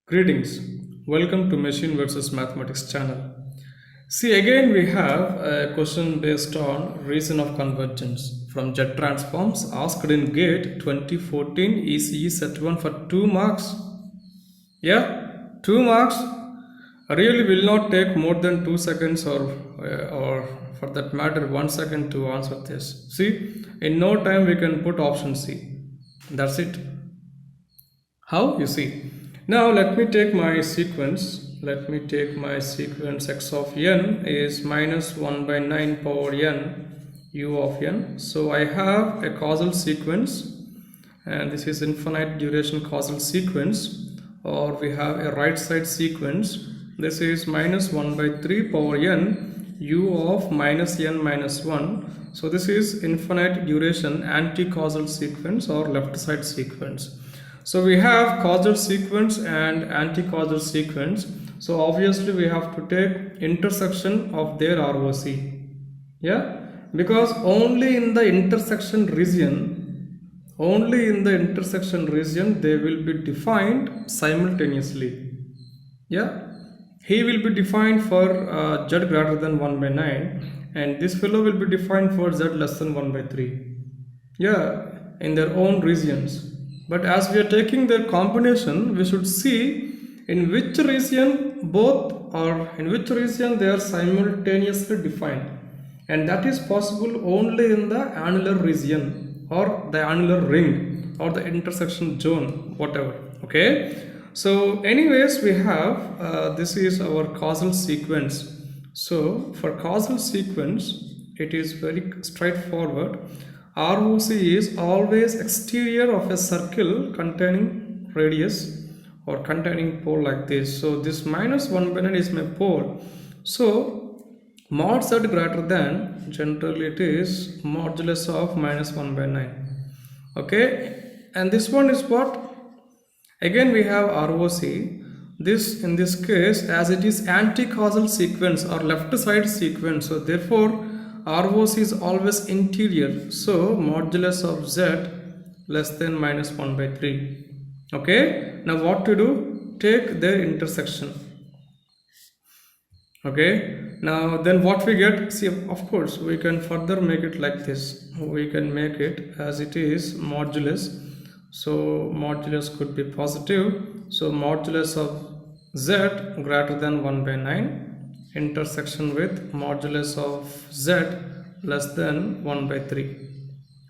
Greetings. Welcome to Machine versus Mathematics channel. See, again we have a question based on reason of convergence from jet transforms asked in GATE 2014 ECE set 1 for 2 marks. Yeah, 2 marks really will not take more than 2 seconds or for that matter 1 second to answer this. See, in no time we can put option C. That's it. How? You see. Now let me take my sequence. Let me take my sequence x of n is minus 1 by 9 power n u of n. So I have a causal sequence, and this is infinite duration causal sequence, or we have a right side sequence. This is minus 1 by 3 power n u of minus n minus 1. So this is infinite duration anti-causal sequence or left side sequence. So we have causal sequence and anti-causal sequence. So obviously we have to take intersection of their ROC. Yeah, because only in the intersection region they will be defined simultaneously. Yeah, he will be defined for z greater than 1 by 9, and this fellow will be defined for z less than 1 by 3. Yeah, in their own regions. But as we are taking their combination, we should see in which region they are simultaneously defined, and that is possible only in the annular region or the annular ring or the intersection zone, whatever. Okay, so anyways, we have this is our causal sequence. So for causal sequence, it is very straightforward. ROC is always exterior of a circle containing radius or containing pole like this. So this minus 1 by 9 is my pole. So mod z greater than, generally it is modulus of minus 1 by 9. Okay, and this one is what? Again we have ROC. This in this case, as it is anti-causal sequence or left side sequence, so therefore ROC is always interior, so modulus of z less than minus 1 by 3. Okay, now what to do? Take their intersection. Okay, now then what we get? See, of course we can further make it like this. We can make it as it is modulus. So modulus could be positive, so modulus of z greater than 1 by 9 intersection with modulus of z less than 1 by 3.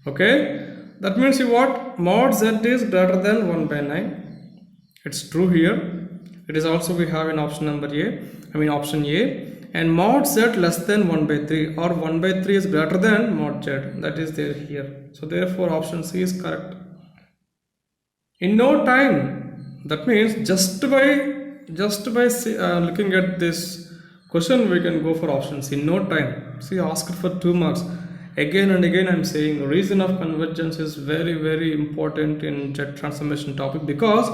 Okay, that means you what? Mod z is greater than 1 by 9. It's true here. It is also we have in option number option A. And mod z less than 1 by 3 or 1 by 3 is greater than mod z. That is there here. So therefore option C is correct. In no time, that means just by looking at this question, we can go for option C. No time. See, asked for 2 marks. Again and again I am saying reason of convergence is very, very important in jet transformation topic, because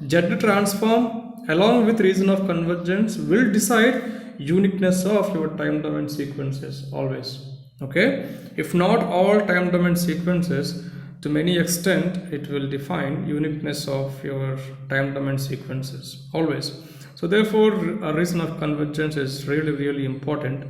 jet transform along with reason of convergence will decide uniqueness of your time domain sequences always. Okay, if not all time domain sequences, to many extent it will define uniqueness of your time domain sequences always. So therefore a reason of convergence is really, really important.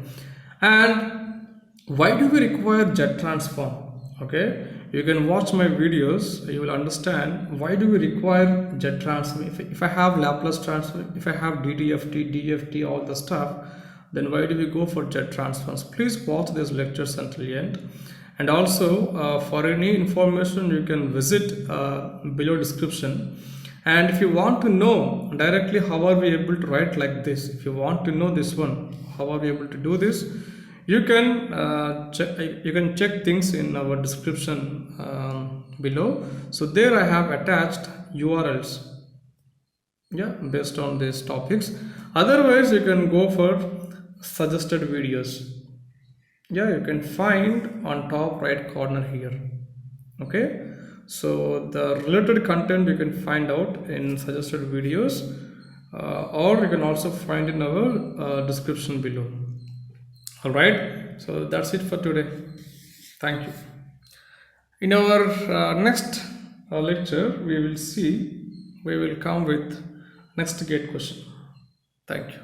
And why do we require jet transform? Okay, you can watch my videos, you will understand why do we require jet transform. If I have Laplace transform, if I have DDFT, DFT, all the stuff, then why do we go for jet transforms? Please watch these lectures until the end. And also for any information you can visit below description. And if you want to know directly how are we able to write like this, if you want to know this one, how are we able to do this, you can check things in our description below. So there I have attached URLs, yeah, based on these topics. Otherwise you can go for suggested videos. Yeah, you can find on top right corner here. Okay, so the related content you can find out in suggested videos, or you can also find in our description below. All right, so that's it for today. Thank you. In our next lecture we will come with next gate question. Thank you.